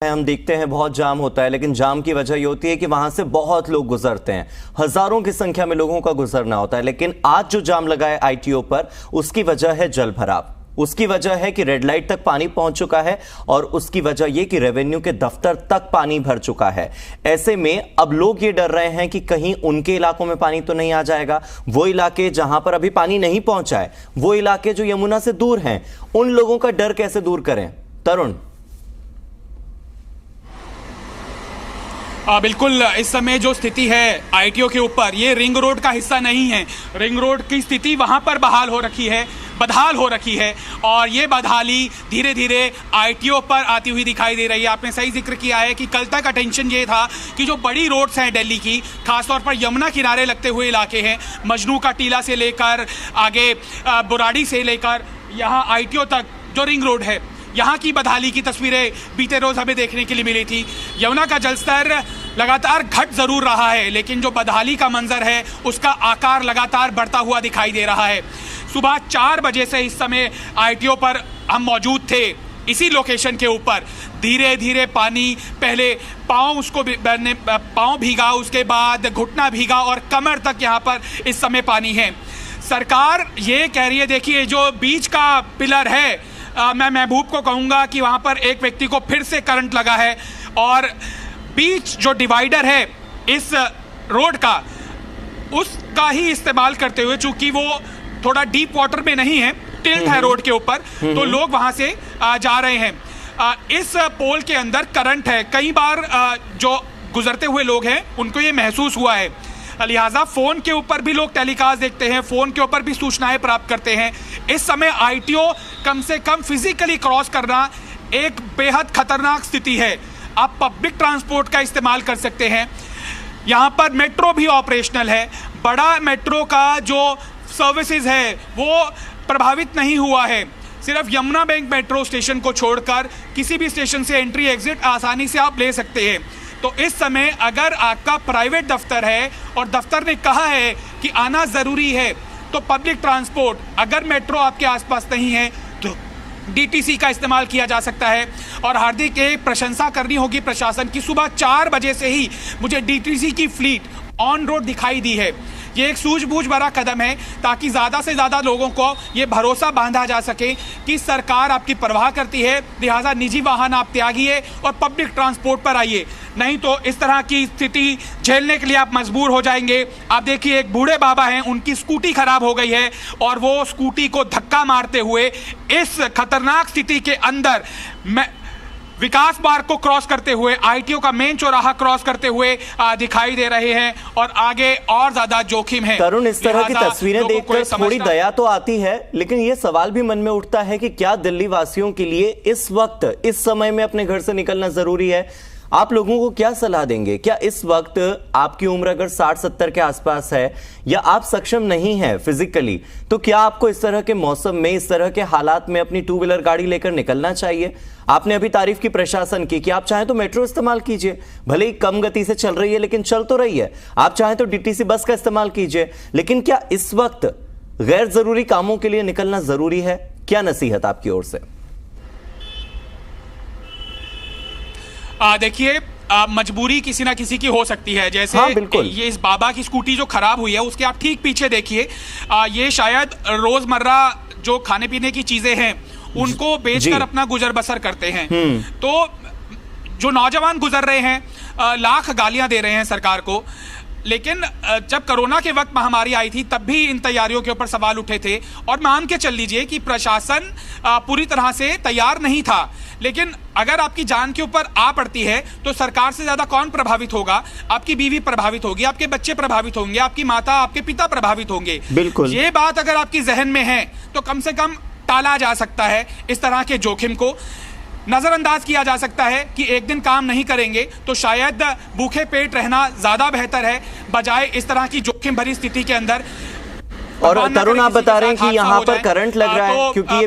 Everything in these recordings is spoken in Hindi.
हम देखते हैं बहुत जाम होता है, लेकिन जाम की वजह यह होती है कि वहां से बहुत लोग गुजरते हैं। हजारों की संख्या में लोगों का गुजरना होता है। लेकिन आज जो जाम लगा है आईटीओ पर, उसकी वजह है जल भराव। उसकी वजह है कि रेड लाइट तक पानी पहुंच चुका है और उसकी वजह यह कि रेवेन्यू के दफ्तर तक पानी भर चुका है। ऐसे में अब लोग ये डर रहे हैं कि कहीं उनके इलाकों में पानी तो नहीं आ जाएगा। वो इलाके जहां पर अभी पानी नहीं पहुंचा है, वो इलाके जो यमुना से दूर हैं, उन लोगों का डर कैसे दूर करें? तरुण, बिल्कुल, इस समय जो स्थिति है आईटीओ के ऊपर, ये रिंग रोड का हिस्सा नहीं है। रिंग रोड की स्थिति वहां पर बहाल हो रखी है और ये बदहाली धीरे धीरे आईटीओ पर आती हुई दिखाई दे रही है। आपने सही जिक्र किया है कि कल तक अटेंशन ये था कि जो बड़ी रोड्स हैं दिल्ली की, खासतौर पर यमुना किनारे लगते हुए इलाके हैं, मजनू का टीला से लेकर आगे बुराड़ी से लेकर यहाँ आईटीओ तक जो रिंग रोड है, यहाँ की बदहाली की तस्वीरें बीते रोज हमें देखने के लिए मिली थी। यमुना का जलस्तर लगातार घट जरूर रहा है, लेकिन जो बदहाली का मंजर है उसका आकार लगातार बढ़ता हुआ दिखाई दे रहा है। सुबह 4 बजे से इस समय आईटीओ पर हम मौजूद थे, इसी लोकेशन के ऊपर। धीरे धीरे पानी, पहले पाँव भीगा, उसके बाद घुटना भीगा और कमर तक यहाँ पर इस समय पानी है। सरकार ये कह रही है, देखिए जो बीच का पिलर है, मैं महबूब को कहूँगा कि वहाँ पर एक व्यक्ति को फिर से करंट लगा है और बीच जो डिवाइडर है इस रोड का, उसका ही इस्तेमाल करते हुए, चूंकि वो थोड़ा डीप वाटर में नहीं है, टिल्ट है रोड के ऊपर, तो लोग वहाँ से जा रहे हैं। इस पोल के अंदर करंट है। कई बार जो गुजरते हुए लोग हैं उनको ये महसूस हुआ है, लिहाजा फोन के ऊपर भी लोग टेलीकास्ट देखते हैं, फोन के ऊपर भी सूचनाएं प्राप्त करते हैं। इस समय आईटीओ कम से कम फिजिकली क्रॉस करना एक बेहद खतरनाक स्थिति है। आप पब्लिक ट्रांसपोर्ट का इस्तेमाल कर सकते हैं। यहाँ पर मेट्रो भी ऑपरेशनल है। बड़ा मेट्रो का जो सर्विसेज है वो प्रभावित नहीं हुआ है। सिर्फ यमुना बैंक मेट्रो स्टेशन को छोड़कर किसी भी स्टेशन से एंट्री एग्जिट आसानी से आप ले सकते हैं। तो इस समय अगर आपका प्राइवेट दफ्तर है और दफ्तर ने कहा है कि आना ज़रूरी है, तो पब्लिक ट्रांसपोर्ट, अगर मेट्रो आपके आसपास नहीं है तो डीटीसी का इस्तेमाल किया जा सकता है। और हार्दिक एक प्रशंसा करनी होगी प्रशासन की, सुबह 4 बजे से ही मुझे डीटीसी की फ्लीट ऑन रोड दिखाई दी है। ये एक सूझबूझ भरा कदम है ताकि ज़्यादा से ज़्यादा लोगों को ये भरोसा बांधा जा सके कि सरकार आपकी परवाह करती है, लिहाजा निजी वाहन आप त्यागिए और पब्लिक ट्रांसपोर्ट पर आइए, नहीं तो इस तरह की स्थिति झेलने के लिए आप मजबूर हो जाएंगे। आप देखिए, एक बूढ़े बाबा हैं, उनकी स्कूटी खराब हो गई है और वो स्कूटी को धक्का मारते हुए इस खतरनाक स्थिति के अंदर विकास मार्ग को क्रॉस करते हुए, आईटीओ का मेन चौराहा क्रॉस करते हुए दिखाई दे रहे हैं और आगे और ज्यादा जोखिम है। तरुण, इस तरह की तस्वीरें देखकर थोड़ी दया तो आती है, लेकिन यह सवाल भी मन में उठता है कि क्या दिल्ली वासियों के लिए इस वक्त, इस समय में अपने घर से निकलना जरूरी है? आप लोगों को क्या सलाह देंगे? क्या इस वक्त आपकी उम्र अगर 60-70 के आसपास है या आप सक्षम नहीं है फिजिकली, तो क्या आपको इस तरह के मौसम में, इस तरह के हालात में अपनी 2 व्हीलर गाड़ी लेकर निकलना चाहिए? आपने अभी तारीफ की प्रशासन की कि आप चाहें तो मेट्रो इस्तेमाल कीजिए, भले ही कम गति से चल रही है लेकिन चल तो रही है। आप चाहें तो डीटीसी बस का इस्तेमाल कीजिए, लेकिन क्या इस वक्त गैर जरूरी कामों के लिए निकलना जरूरी है? क्या नसीहत आपकी ओर से? देखिए, मजबूरी किसी ना किसी की हो सकती है। जैसे ये इस बाबा की स्कूटी जो खराब हुई है, उसके आप ठीक पीछे देखिए, ये शायद रोजमर्रा जो खाने पीने की चीजें हैं उनको बेचकर अपना गुजर बसर करते हैं। तो जो नौजवान गुजर रहे हैं, लाख गालियां दे रहे हैं सरकार को, लेकिन जब कोरोना के वक्त महामारी आई थी तब भी इन तैयारियों के ऊपर सवाल उठे थे और मान के चल लीजिए कि प्रशासन पूरी तरह से तैयार नहीं था। लेकिन अगर आपकी जान के ऊपर आ पड़ती है तो सरकार से ज्यादा कौन प्रभावित होगा? आपकी बीवी प्रभावित होगी, आपके बच्चे प्रभावित होंगे, आपकी माता, आपके पिता प्रभावित होंगे। बिल्कुल, ये बात अगर आपकी जहन में है तो कम से कम टाला जा सकता है। इस तरह के जोखिम को नजरअंदाज किया जा सकता है कि एक दिन काम नहीं करेंगे तो शायद भूखे पेट रहना ज्यादा बेहतर है, बजाय इस तरह की जोखिम भरी स्थिति के अंदर और तरुण आप बता रहे हैं कि यहाँ पर करंट लग रहा है क्योंकि ये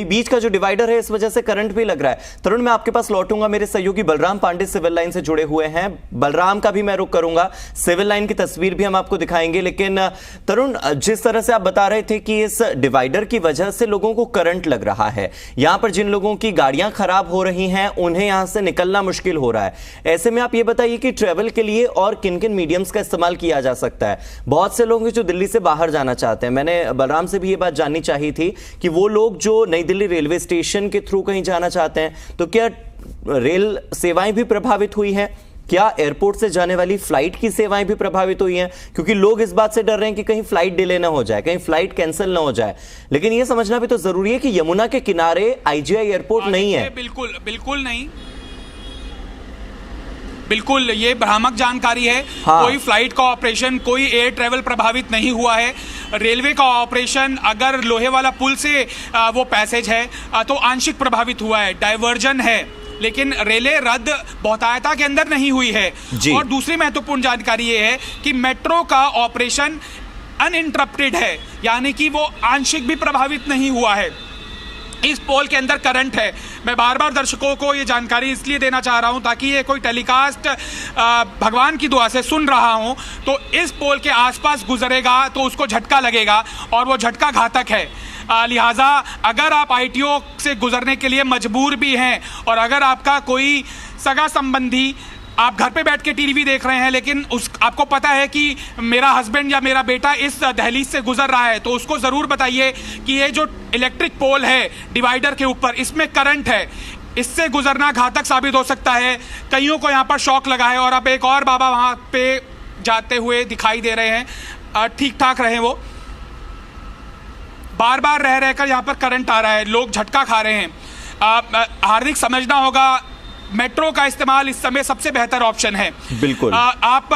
बीच का जो डिवाइडर है इस वजह से करंट भी लग रहा है। तरुण मैं आपके पास लौटूंगा, मेरे सहयोगी बलराम पांडे सिविल लाइन से जुड़े हुए हैं। बलराम का भी मैं रुख करूंगा, सिविल लाइन की तस्वीर भी हम आपको दिखाएंगे। लेकिन तरुण, जिस तरह से आप बता रहे थे कि इस डिवाइडर की वजह से लोगों को करंट लग रहा है, यहां पर जिन लोगों की गाड़ियां खराब हो रही हैं उन्हें यहां से निकलना मुश्किल हो रहा है। ऐसे में आप ये बताइए कि ट्रेवल के लिए और किन किन मीडियम्स का इस्तेमाल किया जा सकता है? बहुत से लोग जो दिल्ली से बाहर जाना चाहते हैं, मैंने बलराम से भी ये बात जाननी चाहिए थी कि वो लोग जो नई दिल्ली रेलवे स्टेशन के थ्रू कहीं जाना चाहते हैं, तो क्या रेल सेवाएं भी प्रभावित हुई हैं? क्या एयरपोर्ट से जाने वाली फ्लाइट की सेवाएं भी प्रभावित हुई हैं? क्योंकि लोग इस बात से डर रहे हैं कि कहीं फ्लाइट डिले ना हो जाए, कहीं फ्लाइट कैंसिल ना हो जाए। लेकिन यह समझना भी तो जरूरी है कि यमुना के किनारे आईजीआई एयरपोर्ट नहीं है। बिल्कुल नहीं, बिल्कुल ये भ्रामक जानकारी है। हाँ। कोई फ्लाइट का ऑपरेशन, कोई एयर ट्रेवल प्रभावित नहीं हुआ है। रेलवे का ऑपरेशन, अगर लोहे वाला पुल से वो पैसेज है तो आंशिक प्रभावित हुआ है, डायवर्जन है, लेकिन रेलें रद्द बहुतायता के अंदर नहीं हुई है। और दूसरी महत्वपूर्ण जानकारी ये है कि मेट्रो का ऑपरेशन अनइंटरप्टेड है, यानी कि वो आंशिक भी प्रभावित नहीं हुआ है। इस पोल के अंदर करंट है। मैं बार बार दर्शकों को ये जानकारी इसलिए देना चाह रहा हूं ताकि ये कोई टेलीकास्ट भगवान की दुआ से सुन रहा हूं तो इस पोल के आसपास गुजरेगा तो उसको झटका लगेगा और वो झटका घातक है। लिहाजा अगर आप आईटीओ से गुजरने के लिए मजबूर भी हैं और अगर आपका कोई सगा संबंधी, आप घर पे बैठ के टीवी देख रहे हैं लेकिन आपको पता है कि मेरा हस्बैंड या मेरा बेटा इस दहलीज से गुजर रहा है, तो उसको ज़रूर बताइए कि ये जो इलेक्ट्रिक पोल है डिवाइडर के ऊपर, इसमें करंट है, इससे गुजरना घातक साबित हो सकता है। कईयों को यहाँ पर शॉक लगा है और अब एक और बाबा वहाँ पे जाते हुए दिखाई दे रहे हैं, ठीक ठाक रहे वो। बार बार रह रहकर यहाँ पर करंट आ रहा है, लोग झटका खा रहे हैं। हार्दिक समझना होगा, मेट्रो का इस्तेमाल इस समय सबसे बेहतर ऑप्शन है। बिल्कुल। आप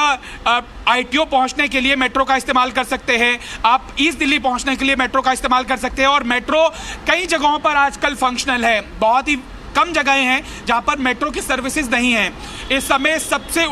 आईटीओ पहुंचने के लिए मेट्रो का इस्तेमाल कर सकते हैं, आप ईस्ट दिल्ली पहुंचने के लिए मेट्रो का इस्तेमाल कर सकते हैं। और मेट्रो कई जगहों पर आजकल फंक्शनल है, बहुत ही कम जगहें हैं जहां पर मेट्रो की सर्विसेज नहीं है। इस समय सबसे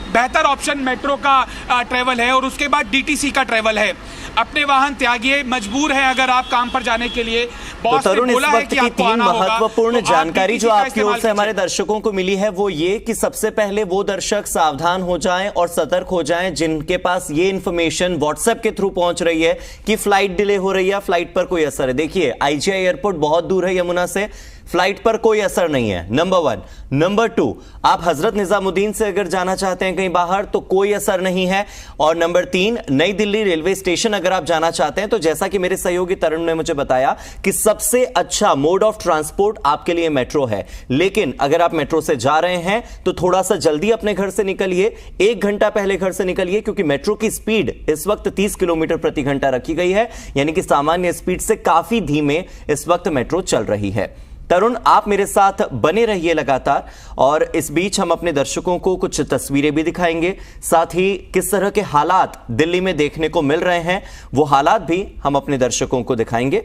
बेहतर ऑप्शन मेट्रो का ट्रेवल है और उसके बाद डीटीसी का ट्रेवल है। अपने वाहन त्यागिए, मजबूर है अगर आप काम पर जाने के लिए। तो तरुण, इस वक्त की तीन महत्वपूर्ण जानकारी जो आपकी ओर से हमारे दर्शकों को मिली है वो ये कि सबसे पहले वो दर्शक सावधान हो जाएं और सतर्क हो जाएं जिनके पास ये इंफॉर्मेशन व्हाट्सएप के थ्रू पहुंच रही है कि फ्लाइट डिले हो रही है, फ्लाइट पर कोई असर है। देखिए, आईजीआई एयरपोर्ट बहुत दूर है यमुना से, फ्लाइट पर कोई असर नहीं है, नंबर 1। नंबर 2, आप हजरत निजामुद्दीन से अगर जाना चाहते हैं कहीं बाहर तो कोई असर नहीं है। और नंबर 3, नई दिल्ली रेलवे स्टेशन अगर आप जाना चाहते हैं तो जैसा कि मेरे सहयोगी तरुण ने मुझे बताया कि सबसे अच्छा मोड ऑफ ट्रांसपोर्ट आपके लिए मेट्रो है। लेकिन अगर आप मेट्रो से जा रहे हैं तो थोड़ा सा जल्दी अपने घर से निकलिए, 1 घंटा पहले घर से निकलिए, क्योंकि मेट्रो की स्पीड इस वक्त 30 किलोमीटर प्रति घंटा रखी गई है, यानी कि सामान्य स्पीड से काफी धीमे इस वक्त मेट्रो चल रही है। तरुण, आप मेरे साथ बने रहिए लगातार, और इस बीच हम अपने दर्शकों को कुछ तस्वीरें भी दिखाएंगे, साथ ही किस तरह के हालात दिल्ली में देखने को मिल रहे हैं वो हालात भी हम अपने दर्शकों को दिखाएंगे।